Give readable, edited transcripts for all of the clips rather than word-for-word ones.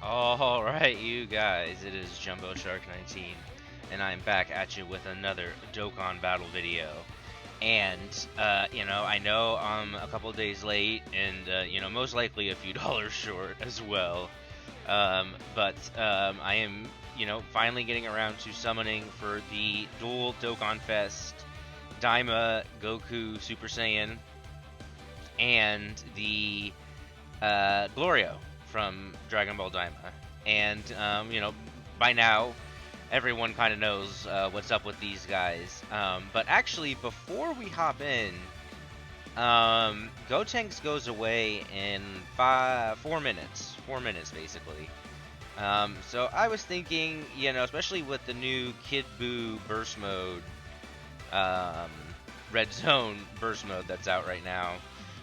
Alright, you guys, it is Jumbo Shark 19, and I'm back at you with another Dokkan battle video. And, I know I'm a couple days late, and, most likely a few dollars short as well. I am, finally getting around to summoning for the Dual Dokkan Fest DAIMA GOKU Super Saiyan and the Glorio from Dragon Ball Daima. And, by now, everyone kind of knows what's up with these guys. But actually, before we hop in, Gotenks goes away in 4 minutes. 4 minutes, basically. So I was thinking, especially with the new Kid Buu burst mode, Red Zone burst mode that's out right now,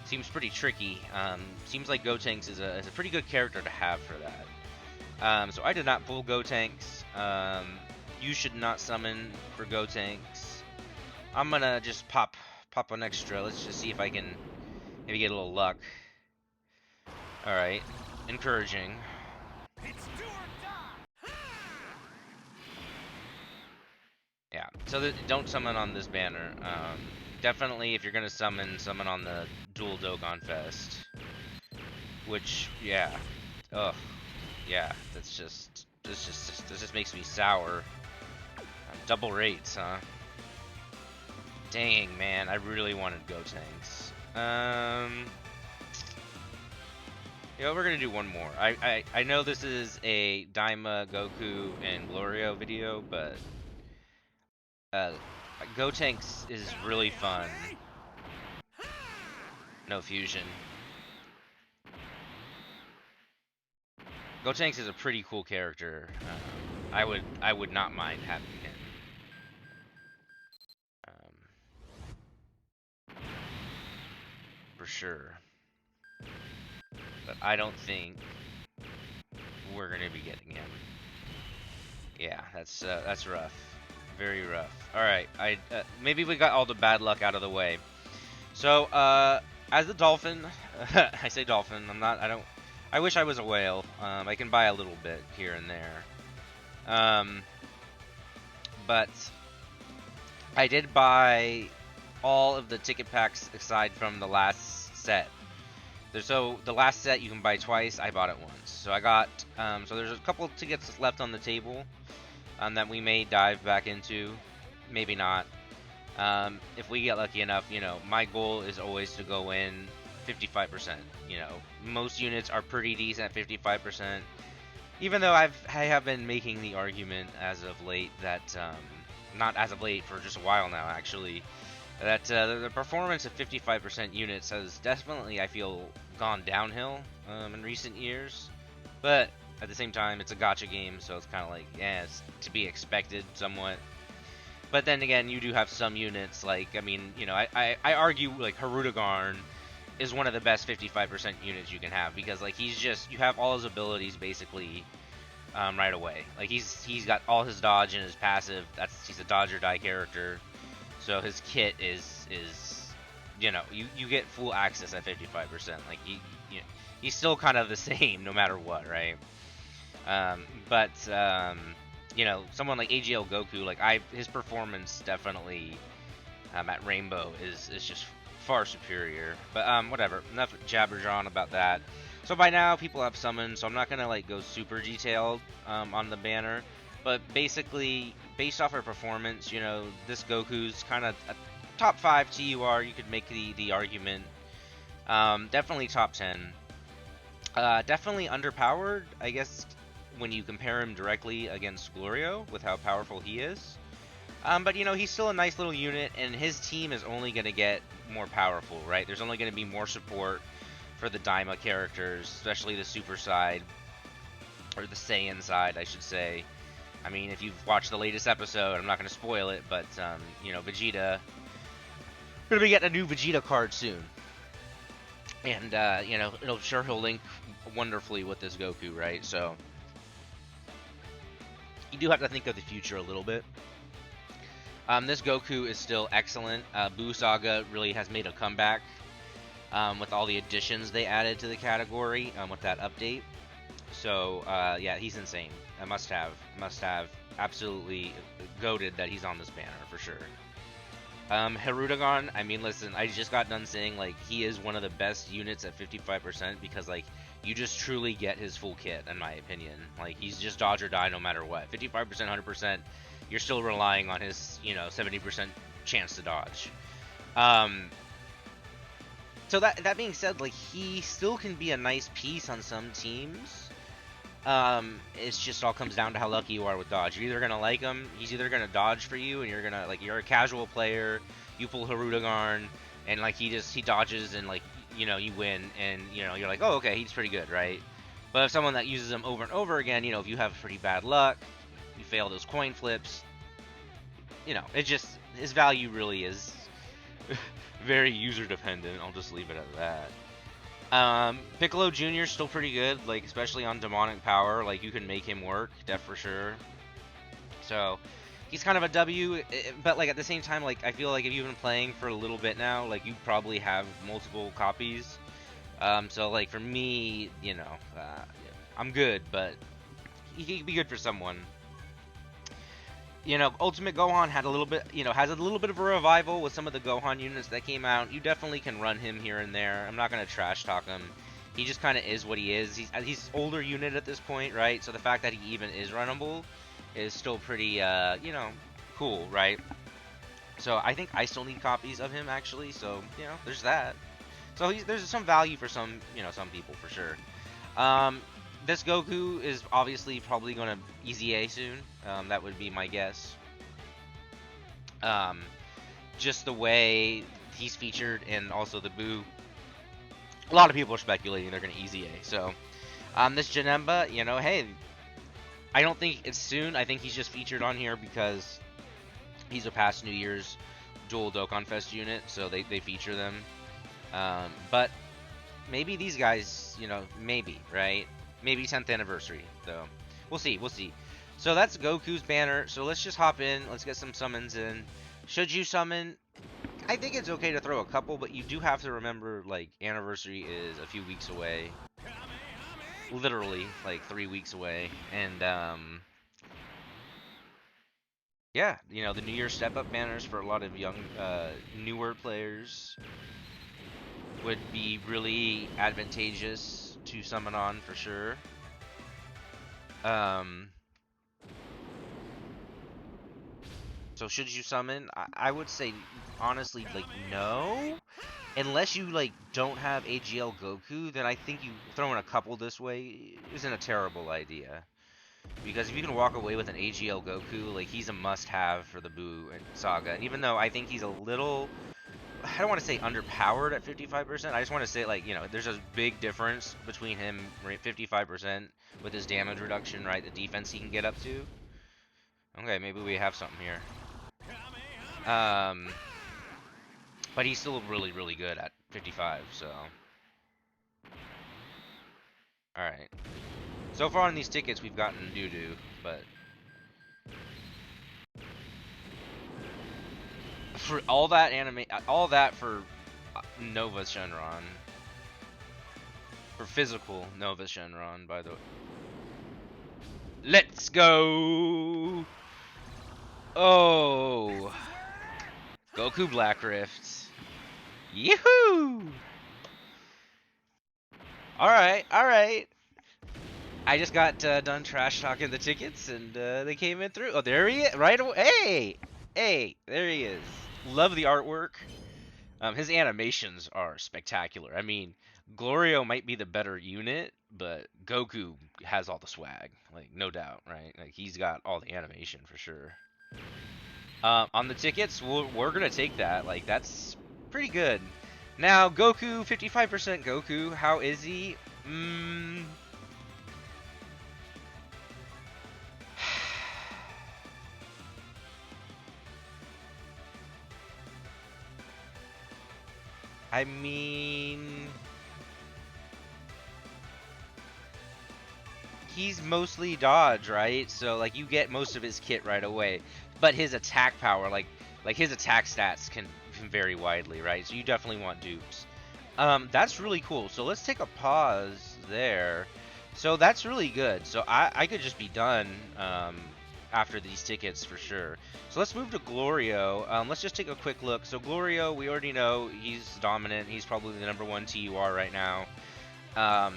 seems pretty tricky. Seems like Gotenks is a pretty good character to have for that. So I did not pull Gotenks. You should not summon for Gotenks. I'm gonna just pop an extra. Let's just see if I can maybe get a little luck. Alright. Encouraging. It's do or die. Yeah, so don't summon on this banner. Definitely, if you're gonna summon on the Dual Dokkan Fest. Which, yeah. Ugh. Yeah, this just makes me sour. Double rates, huh? Dang, man, I really wanted Gotenks. We're gonna do one more. I know this is a Daima Goku and Glorio video, but Gotenks is really fun. No fusion. Gotenks is a pretty cool character. I would not mind having him. For sure. But I don't think we're gonna be getting him. Yeah, that's rough. Very rough. All right, maybe we got all the bad luck out of the way. So, as the dolphin, I say dolphin. I wish I was a whale. I can buy a little bit here and there. But I did buy all of the ticket packs aside from the last set. So the last set you can buy twice. I bought it once. So I got. So there's a couple of tickets left on the table that we may dive back into. Maybe not. If we get lucky enough, my goal is always to go in 55%. Most units are pretty decent at 55%. Even though I have been making the argument as of late that, not as of late, for just a while now actually, that the performance of 55% units has definitely, I feel, gone downhill in recent years. But at the same time, it's a gacha game, so it's kind of like, yeah, it's to be expected somewhat. But then again, you do have some units, like, I argue, like, Harudagarn is one of the best 55% units you can have, because, like, you have all his abilities, basically, right away. Like, he's got all his dodge and his passive, he's a dodge or die character, so his kit is you get full access at 55%, like, he's still kind of the same, no matter what, right? Someone like AGL Goku, like his performance definitely at Rainbow is just far superior. But whatever, enough jabber-jawing about that. So by now people have summoned, so I'm not gonna like go super detailed on the banner. But basically, based off her performance, this Goku's kind of a top 5 TUR. You could make the argument. Definitely top 10. Definitely underpowered, I guess, when you compare him directly against Glorio with how powerful he is. But he's still a nice little unit, and his team is only going to get more powerful, right? There's only going to be more support for the Daima characters, especially the Super side, or the Saiyan side, I should say. I mean, if you've watched the latest episode, I'm not going to spoil it, but, Vegeta, we're going to be getting a new Vegeta card soon. And, he'll link wonderfully with this Goku, right? So you do have to think of the future a little bit. This Goku is still excellent. Buu Saga really has made a comeback with all the additions they added to the category with that update. So yeah, he's insane. A must have, absolutely goated that he's on this banner for sure. Hirudegarn, I mean, listen, I just got done saying, like, he is one of the best units at 55% because, like, you just truly get his full kit, in my opinion. Like, he's just dodge or die no matter what. 55%, 100%, you're still relying on his, 70% chance to dodge. So that being said, like, he still can be a nice piece on some teams. It's just all comes down to how lucky you are with dodge. You're either gonna like him, he's either gonna dodge for you, and you're gonna, like, you're a casual player, you pull Hirudegarn, and like he dodges and, like, you win, and you're like, oh, okay, he's pretty good, right? But if someone that uses him over and over again, if you have pretty bad luck, you fail those coin flips, it just, his value really is very user dependent. I'll just leave it at that. Piccolo Jr. still pretty good, like, especially on demonic power. Like, you can make him work, def for sure. So he's kind of a W, but, like, at the same time, like, I feel like if you've been playing for a little bit now, like, you probably have multiple copies. So, like, for me, I'm good, but he could be good for someone. Ultimate Gohan had a little bit, has a little bit of a revival with some of the Gohan units that came out. You definitely can run him here and there. I'm not going to trash talk him. He just kind of is what he is. He's older unit at this point, right? So the fact that he even is runnable is still pretty, cool, right? So I think I still need copies of him, actually. So, there's that. So there's some value for some, some people for sure. This Goku is obviously probably going to easy A soon. That would be my guess. Just the way he's featured and also the Boo. A lot of people are speculating they're going to easy A. So, this Janemba, hey, I don't think it's soon. I think he's just featured on here because he's a past New Year's dual Dokkan Fest unit. So they feature them. But maybe these guys, maybe, right? Maybe 10th anniversary, though. We'll see. So that's Goku's banner. So let's just hop in. Let's get some summons in. Should you summon? I think it's okay to throw a couple, but you do have to remember, like, anniversary is a few weeks away. Literally, like, 3 weeks away. And, yeah, the New Year step-up banners for a lot of young, newer players would be really advantageous to summon on for sure. So should you summon? I would say honestly, like, no. Unless you, like, don't have AGL Goku, then I think you throwing a couple this way isn't a terrible idea. Because if you can walk away with an AGL Goku, like, he's a must-have for the Buu saga. And even though I think he's a little, I don't want to say underpowered at 55%. I just want to say, like, there's a big difference between him 55% with his damage reduction, right? The defense he can get up to. Okay, maybe we have something here. But he's still really, really good at 55, so. Alright. So far on these tickets, we've gotten doo-doo, but. For all that all that for Nova Shenron. For physical Nova Shenron, by the way. Let's go! Oh! Goku Black Rift. Yoo-hoo! Alright. I just got done trash talking the tickets, and they came in through. Oh, there he is! Right away! Hey! There he is. Love the artwork. His animations are spectacular. I mean, Glorio might be the better unit, but Goku has all the swag. Like, no doubt, right? Like, he's got all the animation for sure. On the tickets, we're gonna take that. Like, that's pretty good. Now, Goku, 55% Goku. How is he? I mean, he's mostly dodge, right? So, like, you get most of his kit right away. But his attack power, like his attack stats can vary widely, right? So you definitely want dupes. That's really cool. So let's take a pause there. So that's really good. So I could just be done after these tickets for sure. So let's move to Glorio. Let's just take a quick look. So Glorio, we already know he's dominant. He's probably the #1 TUR right now. Um,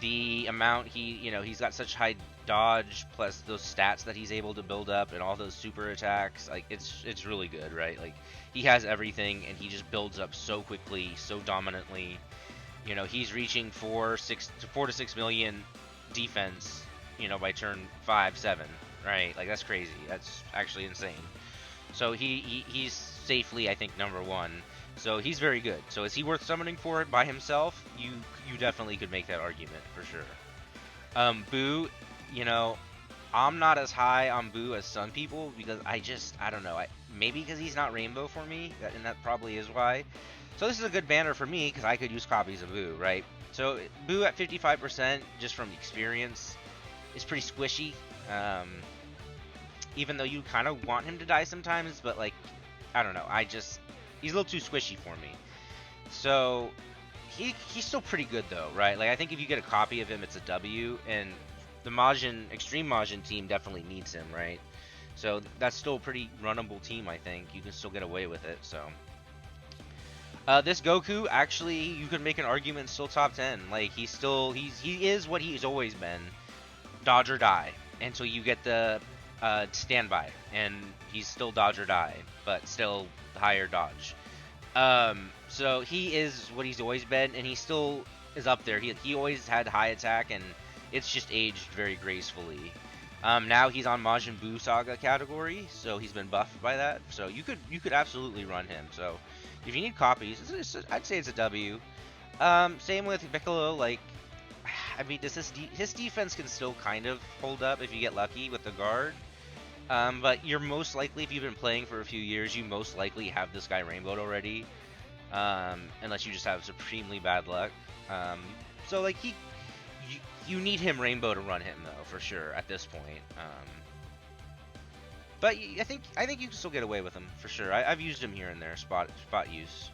the amount he's got such high dodge plus those stats that he's able to build up and all those super attacks, like it's really good, right? Like he has everything and he just builds up so quickly, so dominantly. He's reaching 4 to 6 million defense, by turn 5, 7, right? Like that's crazy. That's actually insane. So he's safely, I think, #1. So he's very good. So is he worth summoning for it by himself? You definitely could make that argument for sure. Boo, you know, I'm not as high on Boo as some people because I don't know. Maybe because he's not Rainbow for me, and that probably is why. So this is a good banner for me because I could use copies of Boo, right? So Boo at 55%, just from experience, is pretty squishy. Even though you kind of want him to die sometimes, but like, I don't know. He's a little too squishy for me. So he's still pretty good though, right? Like I think if you get a copy of him, it's a W, and the Extreme Majin team definitely needs him, right? So that's still a pretty runnable team, I think. You can still get away with it, so. This Goku, actually, you could make an argument still top 10. Like, he is what he's always been. Dodge or die. Until you get the standby. And he's still dodge or die, but still higher dodge. So he is what he's always been, and he still is up there. He always had high attack, and it's just aged very gracefully. Now he's on Majin Buu Saga category, so he's been buffed by that. So you could absolutely run him. So if you need copies, I'd say it's a W. Same with Piccolo. Like, I mean, his defense can still kind of hold up if you get lucky with the guard. But you're most likely, if you've been playing for a few years, you most likely have this guy rainbowed already. Unless you just have supremely bad luck. So like you need him rainbow to run him though, for sure at this point. But I think you can still get away with him for sure. I've used him here and there, spot use.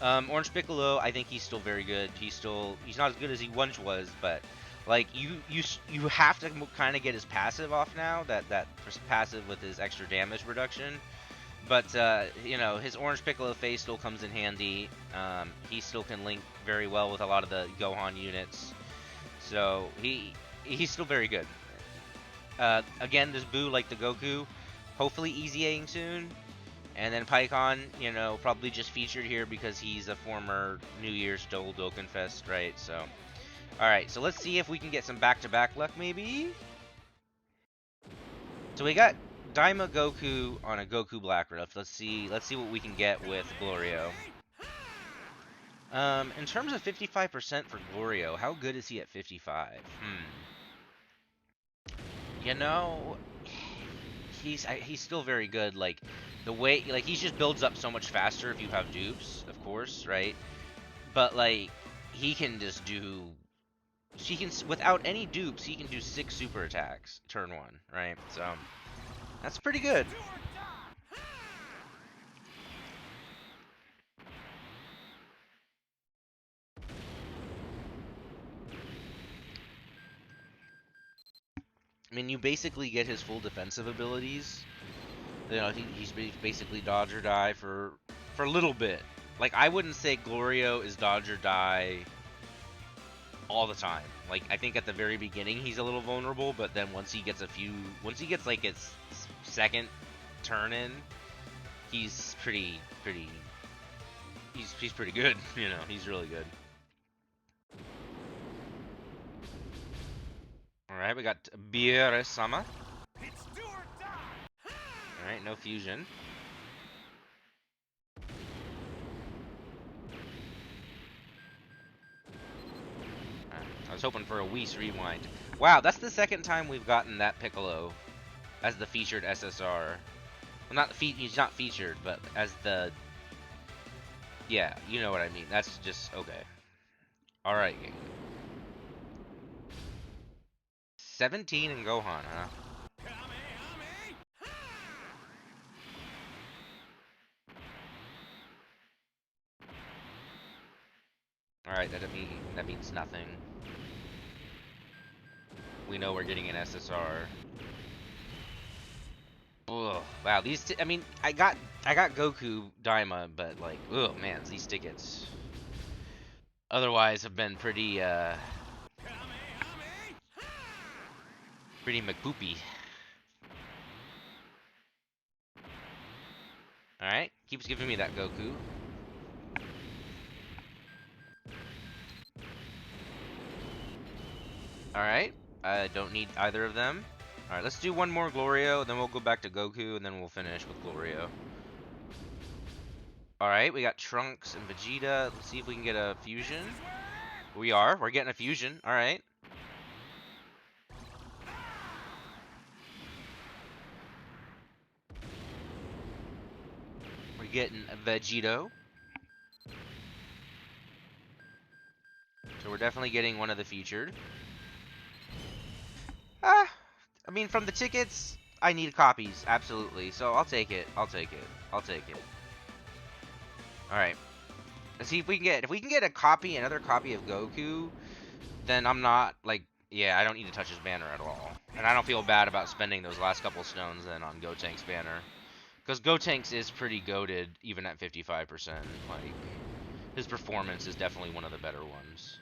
Orange Piccolo, I think he's still very good. He's not as good as he once was, but like you have to kind of get his passive off now. That passive with his extra damage reduction. But his Orange Piccolo face still comes in handy. He still can link very well with a lot of the Gohan units. So he's still very good. Again, this Boo, like the Goku, hopefully easy-aing soon. And then Pikkon, probably just featured here because he's a former New Year's Dokkan Fest, right? So, alright, so let's see if we can get some back-to-back luck, maybe? So we got DAIMA GOKU on a Goku Black Rift. Let's see what we can get with Glorio. In terms of 55% for Glorio, how good is he at 55? He's still very good. Like the way, like he just builds up so much faster if you have dupes, of course, right? But like he can just do, without any dupes, he can do 6 super attacks turn 1, right? So that's pretty good. I mean, you basically get his full defensive abilities. He's basically dodge or die for a little bit. Like, I wouldn't say Glorio is dodge or die all the time. Like, I think at the very beginning he's a little vulnerable, but then once he gets like his second turn in, he's pretty he's pretty good. He's really good. All right, we got Bierre-sama. All right, no fusion. I was hoping for a Whis rewind. Wow, that's the second time we've gotten that Piccolo as the featured SSR. Well, he's not featured, but as the... Yeah, you know what I mean. That's just... Okay. Alright, game. 17 and Gohan, huh? Alright, that means nothing. we know we're getting an SSR. Ugh, wow, I mean, I got Goku Daima, but like, oh man, these tickets otherwise have been pretty McPoopy. All right, keeps giving me that Goku. All right, I don't need either of them. All right, let's do one more Glorio, then we'll go back to Goku, and then we'll finish with Glorio. All right, we got Trunks and Vegeta. Let's see if we can get a fusion. We're getting a fusion. All right. We're getting a Vegito. So we're definitely getting one of the featured. Ah, I mean, from the tickets, I need copies, absolutely. So I'll take it. I'll take it. I'll take it. All right. Let's see if we can get a copy, another copy of Goku, then I'm not like, yeah, I don't need to touch his banner at all, and I don't feel bad about spending those last couple stones then on Gotank's banner, because Gotank's is pretty goated even at 55%. Like, his performance is definitely one of the better ones.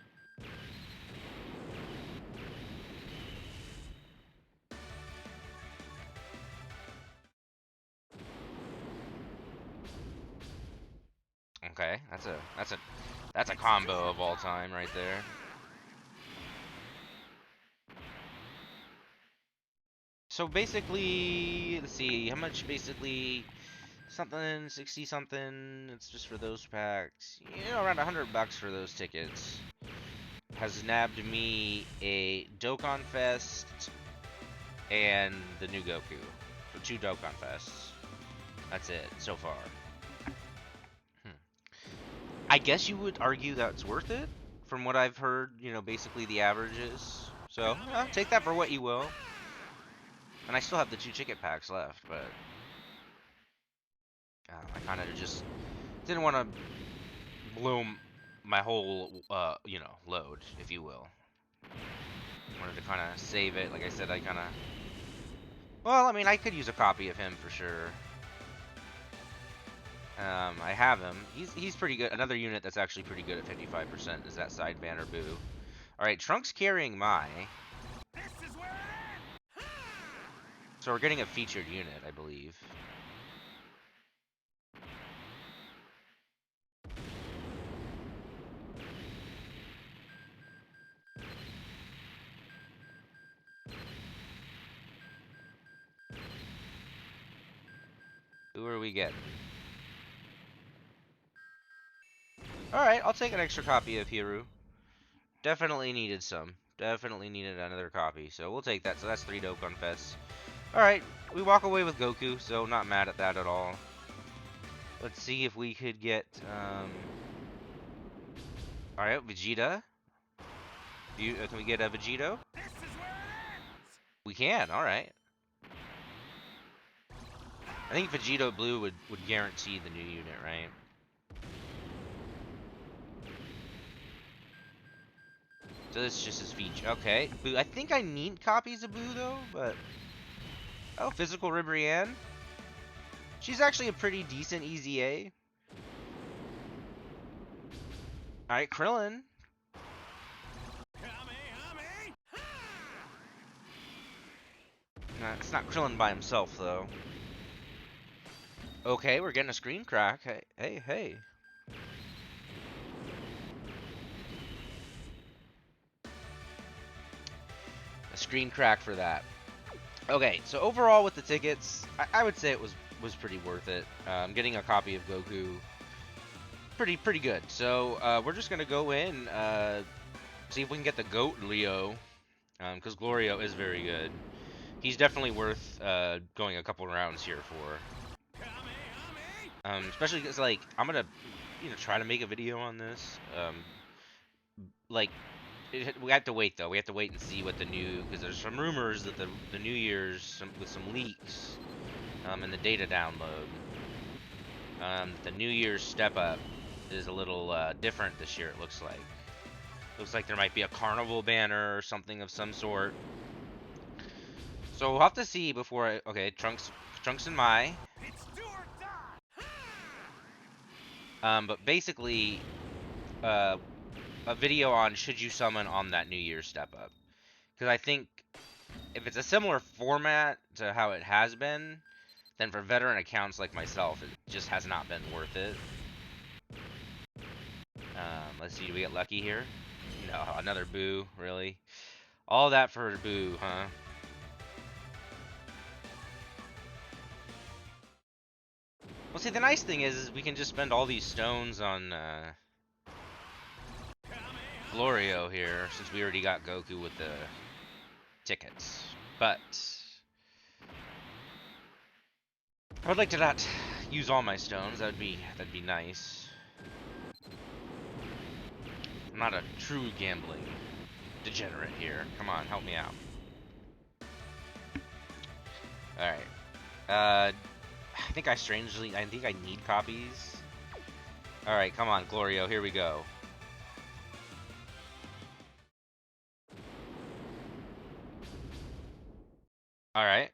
Okay, that's a combo of all time right there. So basically, let's see, how much basically something 60 something. It's just for those packs. You know, around $100 for those tickets. Has nabbed me a Dokkan Fest and the new Goku. So 2 Dokkan Fests. That's it so far. I guess you would argue that's worth it, from what I've heard. You know, basically the averages. So take that for what you will. And I still have the 2 ticket packs left, but I kind of just didn't want to bloom my whole, you know, load, if you will. Wanted to kind of save it. Like I said, I kind of... Well, I mean, I could use a copy of him for sure. I have him. He's pretty good. Another unit that's actually pretty good at 55% is that side banner Boo. All right, Trunks carrying Mai. So we're getting a featured unit, I believe. Who are we getting? Alright, I'll take an extra copy of Hiru. Definitely needed some. Definitely needed another copy, so we'll take that. So that's 3 Dokkan Fests. Alright, we walk away with Goku, so not mad at that at all. Let's see if we could get, Alright, Vegeta. Can we get a Vegito? We can, alright. I think Vegito Blue would guarantee the new unit, right? So this is just his feature. Okay, Boo. I think I need copies of Boo, though, but... Oh, Physical Ribrianne. She's actually a pretty decent EZA. Alright, Krillin. Nah, it's not Krillin by himself, though. Okay, we're getting a screen crack. Hey. A screen crack for that. Okay, so overall with the tickets, I would say it was pretty worth it. Getting a copy of Goku, pretty good. So we're just gonna go in, see if we can get the GOAT Leo, because Glorio is very good. He's definitely worth going a couple rounds here for. Especially because, like, I'm gonna, try to make a video on this. Like, we have to wait, though. We have to wait and see what the new, because there's some rumors that the New Year's, with some leaks, in the data download, the New Year's step up is a little different this year, it looks like. Looks like there might be a carnival banner or something of some sort. So we'll have to see before I... Okay, Trunks and Mai. But basically, uh, a video on should you summon on that New Year's step up. Because I think if it's a similar format to how it has been, then for veteran accounts like myself, it just has not been worth it. Let's see, do we get lucky here? No, another boo, really? All that for a boo, huh? Well, see, the nice thing is we can just spend all these stones on Glorio here, since we already got Goku with the tickets. But I would like to not use all my stones. That'd be nice. I'm not a true gambling degenerate here. Come on, help me out. All right. I think I need copies. All right, come on, Glorio. Here we go. All right.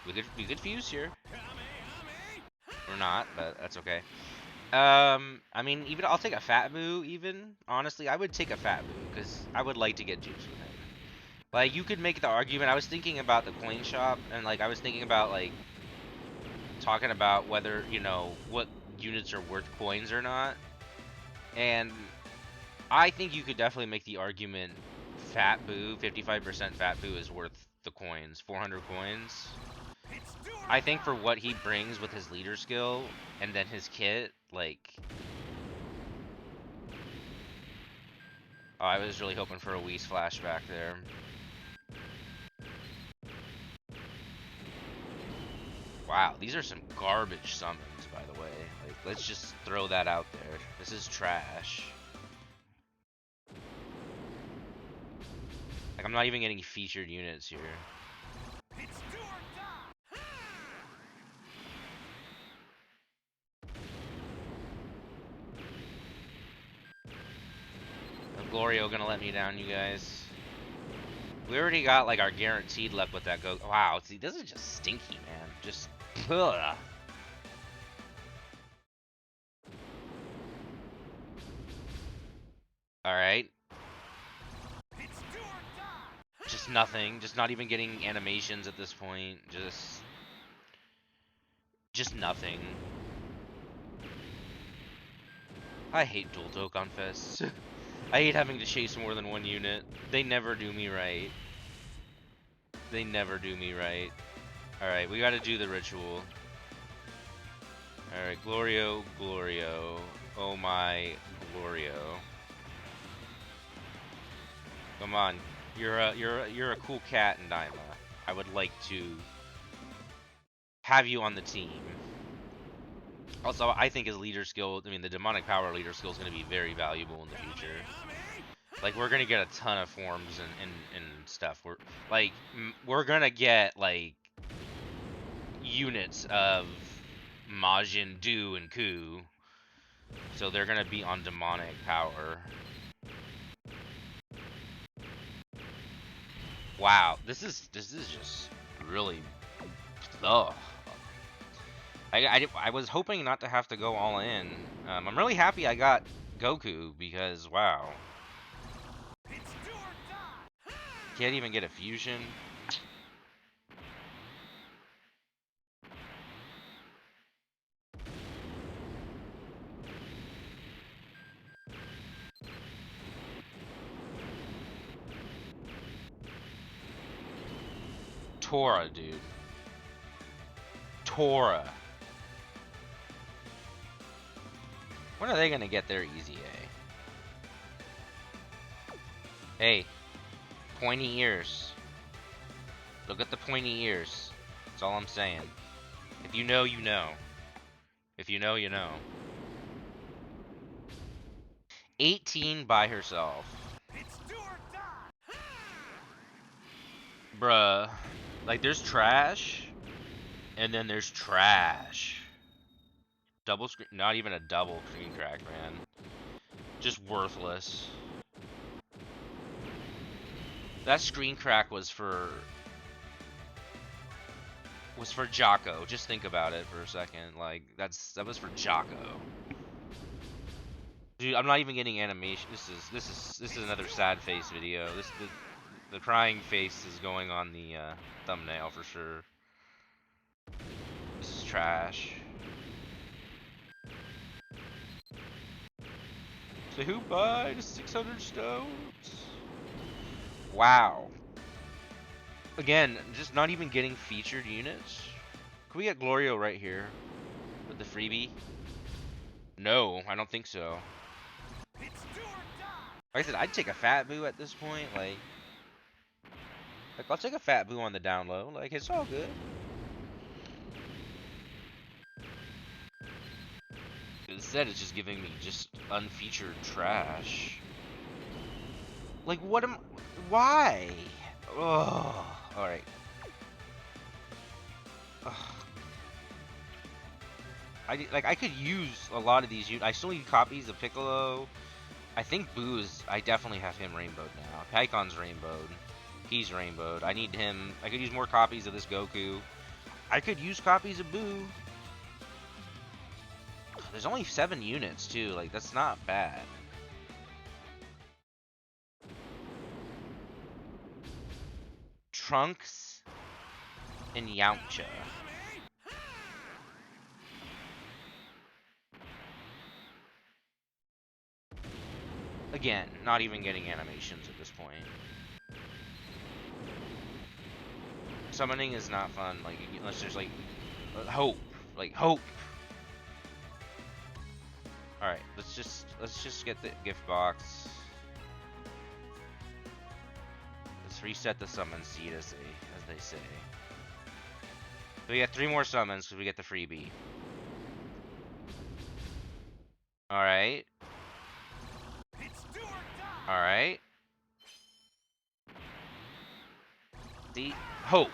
We could fuse here. Or not, but that's okay. I mean, even I'll take a Fat Boo. Even honestly, I would take a Fat Boo because I would like to get juice with him. Like, you could make the argument. I was thinking about the coin shop, and like I was thinking about like talking about whether what units are worth coins or not. And I think you could definitely make the argument Fat Boo, 55% Fat Boo is worth the coins, 400 coins. I think for what he brings with his leader skill and then his kit, like... Oh, I was really hoping for a Whis flashback there. Wow, these are some garbage summons, by the way. Like, let's just throw that out there. This is trash. Like, I'm not even getting featured units here. Glorio gonna let me down, you guys. We already got like our guaranteed luck with that go. Wow, see, this is just stinky, man. Just ugh. All right. Just nothing. Just not even getting animations at this point. Just nothing. I hate dual Dokkan Fests. I hate having to chase more than one unit. They never do me right. They never do me right. Alright, we gotta do the ritual. Alright, Glorio, Glorio. Oh my, Glorio. Come on. You're a cool cat in DAIMA. I would like to have you on the team. Also, I think his leader skill, I mean, the demonic power leader skill is going to be very valuable in the future. Like, we're going to get a ton of forms and stuff. We're going to get, like, units of Majin, Do, and Ku. So they're going to be on demonic power. Wow, this is just really, ugh. I was hoping not to have to go all in. I'm really happy I got Goku because, wow. Can't even get a fusion. Tora, dude. Tora. When are they gonna get their easy A? Hey, pointy ears. Look at the pointy ears. That's all I'm saying. If you know, you know. If you know, you know. 18 by herself. Bruh. Like, there's trash. And then there's trash. Double screen. Not even a double screen crack, man. Just worthless. That screen crack was for was for Jocko. Just think about it for a second. Like that was for Jocko. Dude, I'm not even getting animation. This is another sad face video. The crying face is going on the thumbnail for sure. This is trash. So who buys 600 stones? Wow. Again, just not even getting featured units. Can we get Glorio right here with the freebie? No, I don't think so. Like I said, I'd take a fat boo at this point. Like I'll take a fat boo on the down low. Like, it's all good. Instead, it's just giving me just unfeatured trash. Like, what am... Why? Oh, alright. I could use a lot of these units. I still need copies of Piccolo. I think Boo's... I definitely have him rainbowed now. Paikon's rainbowed. He's rainbowed. I need him. I could use more copies of this Goku. I could use copies of Boo. There's only 7 units too. Like, that's not bad. Trunks and Yamcha. Again, not even getting animations at this point. Summoning is not fun, like, unless there's, like, hope. Like, hope. Alright, let's just get the gift box. Let's reset the summon seed, as they say. So we got 3 more summons, because we get the freebie. Alright. Alright. See? Hope.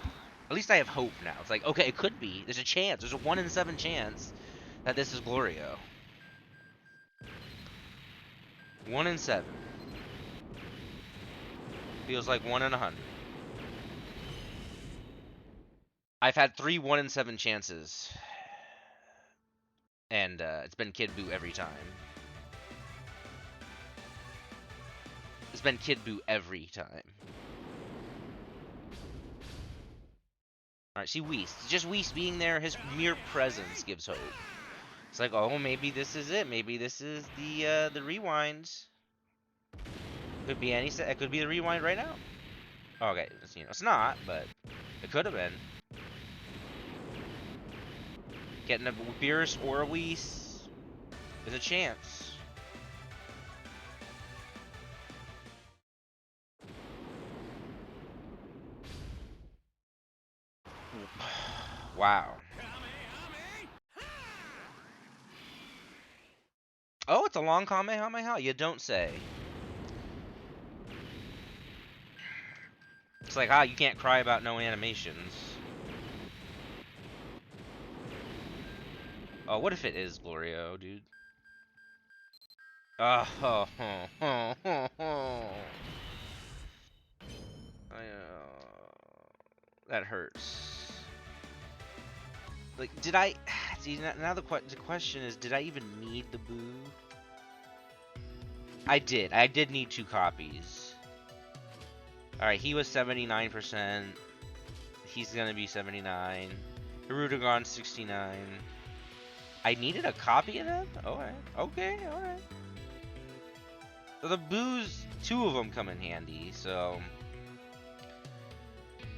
At least I have hope now. It's like, okay, it could be. There's a chance. There's a 1 in 7 chance that this is Glorio. 1 in 7. Feels like 1 in 100. I've had 3 1 in 7 chances. And it's been Kid Buu every time. It's been Kid Buu every time. Alright, see Whis. Just Whis being there, his mere presence gives hope. It's like, oh, maybe this is it. Maybe this is the rewind. Could be any set. It could be the rewind right now. Okay, you know, it's not, but it could have been. Getting a Beerus or a Whis is a chance. Wow. Oh, it's a long Kamehameha? You don't say. It's like, you can't cry about no animations. Oh, what if it is Glorio, dude? Oh, that hurts. Like, did I... See, now the question is, did I even need the Boo? I did. I did need 2 copies. Alright, he was 79%. He's gonna be 79. Hirudegon, 69. I needed a copy of them? Alright. Okay, alright. So the Boos, 2 of them come in handy, so...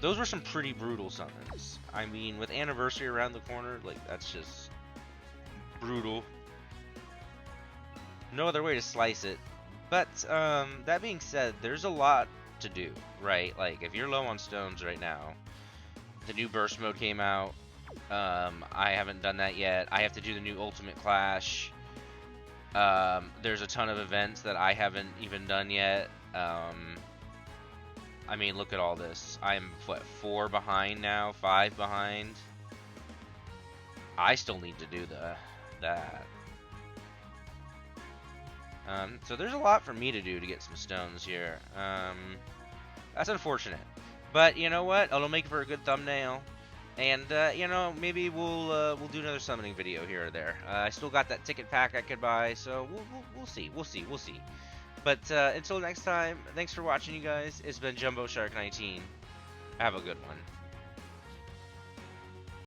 Those were some pretty brutal summons. I mean, with Anniversary around the corner, like, that's just... brutal. No other way to slice it. But, that being said, there's a lot to do, right? Like, if you're low on stones right now, the new burst mode came out. I haven't done that yet. I have to do the new Ultimate Clash. There's a ton of events that I haven't even done yet. I mean, look at all this. I'm, what, 4 behind now? 5 behind? I still need to do that. So there's a lot for me to do to get some stones here. That's unfortunate. But you know what? It'll make for a good thumbnail. And you know, maybe we'll do another summoning video here or there. I still got that ticket pack I could buy, so we'll see, we'll see. But until next time, thanks for watching, you guys. It's been Jumbo Shark 19. Have a good one.